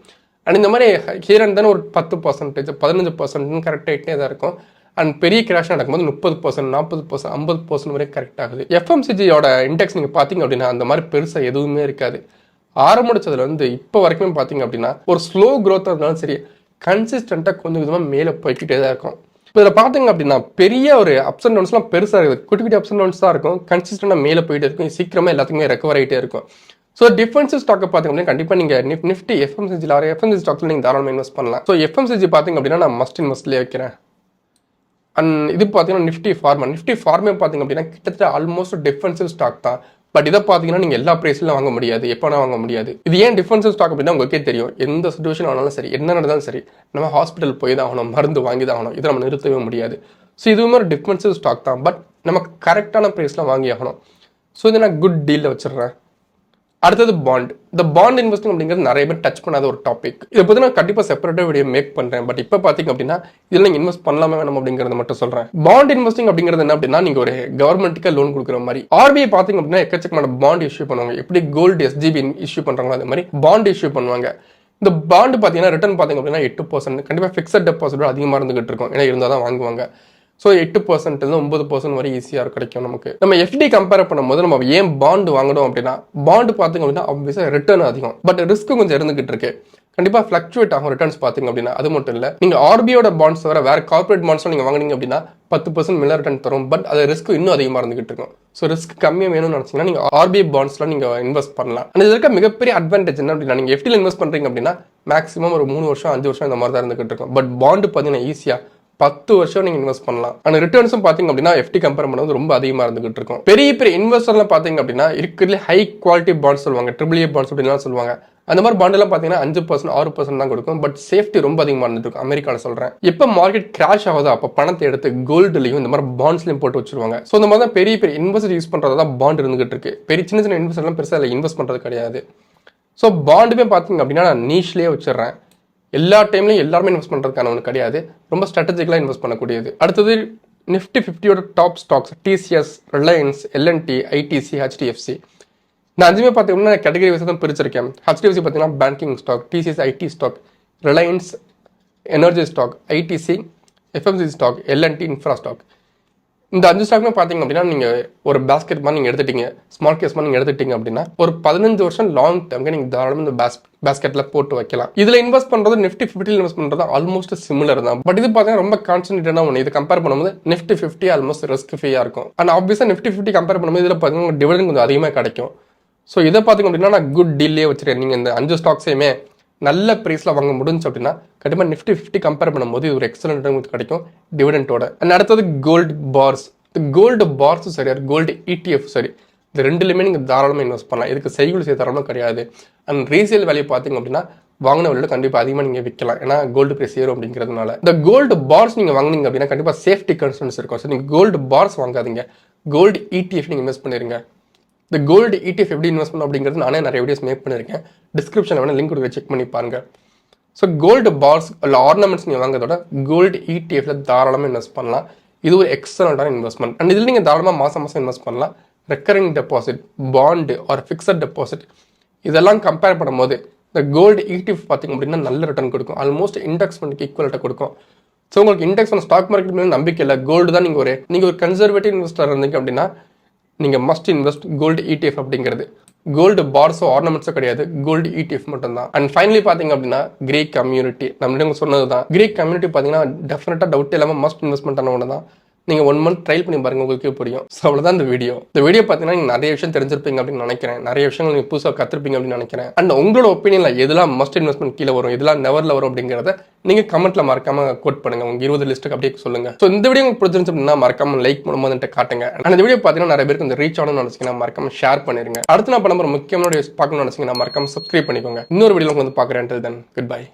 அண்ட் இந்த மாதிரி ஹியர் அண்ட் தான் ஒரு 10%, 15% கரெக்ட் ஆகிட்டே தான் இருக்கும். அண்ட் பெரிய கிராஷ் நடக்கும்போது 30%, 40%, 50% வரைக்கும் கரெக்ட் ஆகுது. எஃப்எம்சிஜியோட இண்டெக்ஸ் நீங்கள் பார்த்தீங்க அப்படின்னா அந்த மாதிரி பெருசாக எதுவுமே இருக்காது. ஆரம்பிச்சதுல இருந்து இப்போ வரைக்கும் பார்த்தீங்க அப்படின்னா ஒரு ஸ்லோ க்ரோத்தாக இருந்தாலும் சரி, கன்சிஸ்டண்ட்டாக கொஞ்சம் விதமாக மேலே போய்கிட்டே தான் இருக்கும். இப்போ இதில் பார்த்தீங்க அப்படின்னா பெரிய ஒரு அப்ஸ் அண்ட் டவுன்ஸ்லாம் பெருசாக இருக்குது, குட்டி குட்டி அப்ஸ் அண்ட் டவுன்ஸ் தான் இருக்கும், கன்சிஸ்டண்டாக மேலே போயிட்டு இருக்கும், சீக்கிரமாக எல்லாத்துக்குமே ரெக்கவர் ஆகிட்டே இருக்கும். ஸோ டிஃபென்சிவ் ஸ்டாக்கை பார்த்தீங்க அப்படின்னா கண்டிப்பாக நீங்கள் நிஃப்டி எஃப்எம்சிஜியில் எஃப்எம்சிஜி ஸ்டாக்ஸில் நீங்கள் தாராளமாக இன்வெஸ்ட் பண்ணலாம். ஸோ எஃப்எம்சிஜி பார்த்தீங்க அப்படின்னா நான் மஸ்ட் இன்வெஸ்ட்லேயே வைக்கிறேன். அண்ட் இது பார்த்தீங்கன்னா நிஃப்டி ஃபார்மே பார்த்தீங்க அப்படின்னா கிட்டத்தட்ட ஆல்மோஸ்ட் டிஃபென்சிவ் ஸ்டாக் தான். பட் இதை பார்த்தீங்கன்னா நீங்கள் எல்லா ப்ரைஸ்லையும் வாங்க முடியாது, எப்போனா வாங்க முடியாது. இது ஏன் டிஃபென்சிவ் ஸ்டாக் அப்படின்னா உங்களுக்கே தெரியும், எந்த சுச்சுவேஷன் ஆனாலும் சரி, என்ன நடந்தாலும் சரி, நம்ம ஹாஸ்பிட்டல் போய் தான் ஆகணும், மருந்து வாங்கி தான் ஆகணும், இதை நம்ம நிறுத்தவே முடியாது. ஸோ இதுவுமே ஒரு டிஃபென்சிவ் ஸ்டாக் தான், பட் நம்ம கரெக்டான ப்ரைஸில் வாங்கி ஆகணும். ஸோ இதை நான் குட் டீலில் வச்சிடுறேன். அடுத்தது பாண்ட். இந்த பாண்ட் இன்வெஸ்டிங் அப்படிங்கிறது நிறைய பேர் டச் பண்ணாத ஒரு டாபிக். இதை பற்றி நான் கண்டிப்பாக செப்பரேட்டாக வீடியோ மேக் பண்ணுறேன். பட் இப்போ பார்த்தீங்க அப்படின்னா இதில் நீங்கள் இன்வெஸ்ட் பண்ணலாமே வேணும் அப்படிங்கிறத மட்டும் சொல்கிறேன். பாண்ட் இன்வெஸ்டிங் அப்படிங்கிறது என்ன அப்படின்னா நீங்கள் ஒரு கவர்மெண்ட்டுக்கு லோன் கொடுக்குற மாதிரி. ஆர்பிஐ பார்த்தீங்க அப்படின்னா எக்கச்சக்கமான பாண்ட் இஷ்யூ பண்ணுவாங்க. எப்படி கோல்டு எஸ்ஜிபி இஷ்யூ பண்ணுறாங்களோ அதே மாதிரி பாண்ட் இஷ்யூ பண்ணுவாங்க. இந்த பாண்டு பார்த்தீங்கன்னா ரிட்டர்ன் பார்த்தீங்க அப்படின்னா 8%. கண்டிப்பாக ஃபிக்ஸட் டெபாசிட் அதிகமாக இருந்துகிட்டு இருக்கும், ஏன்னா இருந்தால் தான் வாங்குவாங்க. ஸோ 8% 9% வரை ஈஸியாக கிடைக்கும் நமக்கு. நம்ம எஃப்டி கம்பேர் பண்ணும்போது நம்ம ஏன் பாண்டு வாங்கணும் அப்படின்னா, பாண்டு பார்த்தீங்க அப்படின்னா ஆப்வியஸாக ரிட்டர்ன் அதிகம், பட் ரிஸ்க் கொஞ்சம் இருந்துகிட்டு இருக்கு. கண்டிப்பாக ஃப்ளக்சுவேட் ஆகும் ரிட்டர்ன்ஸ் பார்த்தீங்க அப்படின்னா. அது மட்டும் இல்லை, நீங்கள் ஆர்பிஐயோட பாண்ட்ஸ் வர வேற கார்பரேட் பாண்ட்ஸ்லாம் நீங்கள் வாங்கினீங்க அப்படின்னா 10% மேலே ரிட்டர்ன் தரும், பட் அது ரிஸ்க் இன்னும் அதிகமாக இருந்துகிட்டு இருக்கும். ஸோ ரிஸ்க் கம்மியாக வேணும்னு நினச்சிங்கன்னா நீங்கள் ஆர்பிஐ பாண்ட்ஸ்லாம் நீங்கள் இன்வெஸ்ட் பண்ணலாம். அந்த இருக்க மிகப்பெரிய அட்வான்டேஜ் என்ன அப்படின்னா, நீங்கள் எஃப்டியில் இன்வெஸ்ட் பண்ணுறீங்க அப்படின்னா மேக்ஸிமம் ஒரு 3 வருஷம் 5 வருஷம் இந்த மாதிரி தான் இருந்துகிட்டு இருக்கும். பட் பாண்டு பார்த்தீங்கன்னா ஈஸியாக 10 வருஷம் நீங்க இன்வெஸ்ட் பண்ணலாம். ஆனா ரிட்டர்ன்ஸும் பாத்தீங்க அப்படின்னா எஃப்டி கம்பேர் பண்ணும்போது ரொம்ப அதிகமா இருந்துகிட்டு இருக்கும். பெரிய பெரிய இன்வெஸ்டர்லாம் பாத்தீங்க அப்படின்னா இருக்கிறதுல ஹை குவாலிட்டி பாண்ட்ஸ் சொல்லுவாங்க, AAA பாண்ட்ஸ் அப்படின்லாம் சொல்லுவாங்க. அந்த மாதிரி பாண்ட் எல்லாம் பாத்தீங்கன்னா 5% 6% தான் கொடுக்கும், பட் சேஃப்டி ரொம்ப அதிகமா இருந்துட்டு இருக்கும். அமெரிக்கால சொல்றேன். எப்ப மார்க்கெட் கிராஷ் ஆகுதோ அப்ப பணத்தை எடுத்து கோல்டுலயும் இந்த மாதிரி பாண்ட்ஸ்லயும் போட்டு வச்சிருவாங்க. ஸோ இந்த மாதிரி தான் பெரிய பெரிய இன்வெஸ்டர் யூஸ் பண்றதா பாண்ட் இருந்துகிட்டு இருக்கு. பெரிய சின்ன சின்ன இன்வெஸ்டர்லாம் பெருசா அதில் இன்வெஸ்ட் பண்றது கிடையாது. ஸோ பாண்டுமே பாத்தீங்க அப்படின்னா நான் நீஷ்லயே வச்சிடறேன். எல்லா டைம்லையும் எல்லாருமே இன்வெஸ்ட் பண்ணுறதுக்கான ஒன்று கிடையாது, ரொம்ப ஸ்ட்ராட்டஜிக்கலாக இன்வெஸ்ட் பண்ணக்கூடியது. அடுத்தது நிஃப்டி 50யோட டாப் ஸ்டாக்ஸ் டிசிஎஸ், ரிலையன்ஸ், எல்என்டி, ஐடிசி, ஹெச்டிஎஃப்சி. நான் அஞ்சுமே பார்த்தீங்கன்னா கேட்டகரி வைஸ் தான் பிரிச்சிருக்கேன். ஹெச்டிஎஃப்சி பார்த்தீங்கன்னா banking stock, TCS IT stock, Reliance energy stock, ITC FMCG stock, L&T infra stock. இந்த 5 ஸ்டாக்மே பார்த்தீங்க அப்படின்னா நீங்கள் ஒரு பேஸ்கெட் மாதிரி நீங்கள் எடுத்துட்டீங்க, ஸ்மால் கேஸ் மாதிரி நீங்கள் எடுத்துட்டீங்க அப்படின்னா ஒரு 15 வருஷம் லாங் டேர்ம்க்கு நீங்கள் தாராளமாக இந்த பேஸ்கெட்டில் போட்டு வைக்கலாம். இதில் இன்வெஸ்ட் பண்ணுறது நிஃப்டி 50 இன்வெஸ்ட் பண்ணுறது ஆல்மோஸ்ட் சிமிலர் தான். பட் இது பார்த்தீங்கன்னா ரொம்ப கான்சன்ட்ரேட்டான ஒன்று. இது கம்பேர் பண்ணும்போது நிஃப்டி 50 ஆல்மோஸ்ட் ரிஸ்க் ஃப்ரீயாக இருக்கும். அண்ட் ஆப்வியஸாக நிஃப்டி 50 கம்பேர் பண்ணும்போது இதில் பார்த்தீங்கன்னா டிவிடெண்ட் கொஞ்சம் அதிகமாக கிடைக்கும். ஸோ இதை பார்த்தீங்க அப்படின்னா நான் குட் டீல்லே வச்சுருக்கேன். நீங்கள் இந்த 5 ஸ்டாக்ஸையுமே நல்ல ப்ரைஸில் வாங்க முடிஞ்சு அப்படின்னா கண்டிப்பாக நிஃப்டி 50 கம்பேர் பண்ணும்போது இது ஒரு எக்ஸலண்ட் உங்களுக்கு கிடைக்கும் டிவிடெண்டோட. அண்ட் அடுத்தது கோல்டு பார்ஸ். கோல்டு பார்ஸும் சரி, கோல்டு ETF சரி, இந்த ரெண்டுலையுமே நீங்கள் தாராளமாக இன்வெஸ்ட் பண்ணலாம். இதுக்கு செய்கூலி தாராளமாக கிடையாது. அண்ட் ரீசேல் வேல்யூ பார்த்தீங்க அப்படின்னா வாங்கின விலையில கண்டிப்பாக அதிகமாக நீங்கள் விற்கலாம், ஏன்னா கோல்டு ப்ரைஸ் ஏறும் அப்படிங்கிறதுனால. இந்த கோல்டு பார்ஸ் நீங்கள் வாங்கினீங்க அப்படின்னா கண்டிப்பாக சேஃப்டி கன்சர்ன்ஸ் இருக்கும். ஸோ நீங்கள் கோல்டு பார்ஸ் வாங்காதீங்க, கோல்டு ETF நீங்கள் இன்வெஸ்ட் பண்ணிருங்க. இந்த கோல்டு ETF எப்படி இன்வெஸ்ட் பண்ணணும் அப்படிங்கிறது நானே நிறைய வீடியோஸ் மேக் பண்ணியிருக்கேன். டிஸ்கிரிப்ஷனில் வேணால் லிங்க் கொடுக்க செக் பண்ணி பாருங்க. ஸோ கோல்டு பார்ஸ் இல்லை ஆர்னமெண்ட்ஸ் நீங்கள் வாங்குறதோட கோல்டு ETFல தாராளமாக இன்வெஸ்ட் பண்ணலாம். இது ஒரு எக்ஸலண்டான இன்வெஸ்ட்மெண்ட். அண்ட் இதில் நீங்கள் தாராளமாக மாதம் இன்வெஸ்ட் பண்ணலாம். Recurring deposit, bond or fixed deposit இதெல்லாம் கம்பேர் பண்ணும்போது இந்த கோல்டு ETF பார்த்தீங்க அப்படின்னா நல்ல ரிட்டர்ன் கொடுக்கும். ஆல்மோஸ்ட் இண்டெக்ஸ் ஃபண்டுக்கு ஈக்குவலாக கொடுக்கும். ஸோ உங்களுக்கு இண்டெக்ஸ் ஃபண்ட் ஸ்டாக் மார்க்கெட் மேலே நம்பிக்கை இல்லை, கோல்டு தான் நீங்கள் ஒரு கன்சர்வேட்டிவ் இன்வெஸ்டர் இருந்தீங்க அப்படின்னா நீங்கள் மஸ்ட் இன்வெஸ்ட் கோல்டு ETF அப்படிங்கிறது. கோல்டு பார்ஸோ ஆர்னமெண்ட்ஸோ கிடையாது, கோல்டு ETF மட்டும் தான். அண்ட் ஃபைனலி பார்த்தீங்க அப்படின்னா கிரீக் கம்யூனிட்டி. நம்ம சொன்னது தான், கிரீக் கம்யூனிட்டி பார்த்தீங்கன்னா டெஃபினட்டாக டவுட் இல்லாமல் மஸ்ட் இன்வெஸ்ட்மெண்ட் ஆன ஒன்று தான். நீங்கள் 1 மந்த் ட்ரைல் பண்ணி பாருங்க, உங்களுக்கே புரியும். ஸோ அவ்வளோதான் இந்த வீடியோ பார்த்தீங்கன்னா நீங்கள் நிறைய விஷயம் தெரிஞ்சிருப்பீங்க அப்படின்னு நினைக்கிறேன். நிறைய விஷயங்கள் நீங்கள் புதுசாக கற்றுருப்பீங்க அப்படின்னு நினைக்கிறேன். அண்ட் உங்களோட ஒப்பீனியனில் எதெல்லாம் மஸ்ட் இன்வெஸ்ட்மெண்ட் கீழே வரும், எதெல்லாம் நெவரில் வரும் அப்படிங்கிறத நீங்கள் கமெண்ட்ல மறக்காம கோட் பண்ணுங்க. உங்க 20 லிஸ்ட்டுக்கு அப்படியே சொல்லுங்க. ஸோ இந்த வீடியோ உங்களுக்கு பிடிச்சிருந்துச்சு அப்படின்னா மறக்காம லைக் பண்ணும்போது காட்டுங்க. அந்த வீடியோ பார்த்தீங்கன்னா நிறைய பேருக்கு இந்த ரீச் ஆகணும்னு நினைச்சீங்கன்னா மறக்காம ஷேர் பண்ணிருங்க. அடுத்து நான் பண்ண முக்கியமான வீடியோஸ் பார்க்கணும்னு நினைச்சீங்கன்னா மறக்காம சப்ஸ்கிரைப் பண்ணிக்கோங்க. இன்னொரு வீடியோ வந்து பார்க்குறேன். Then good bye.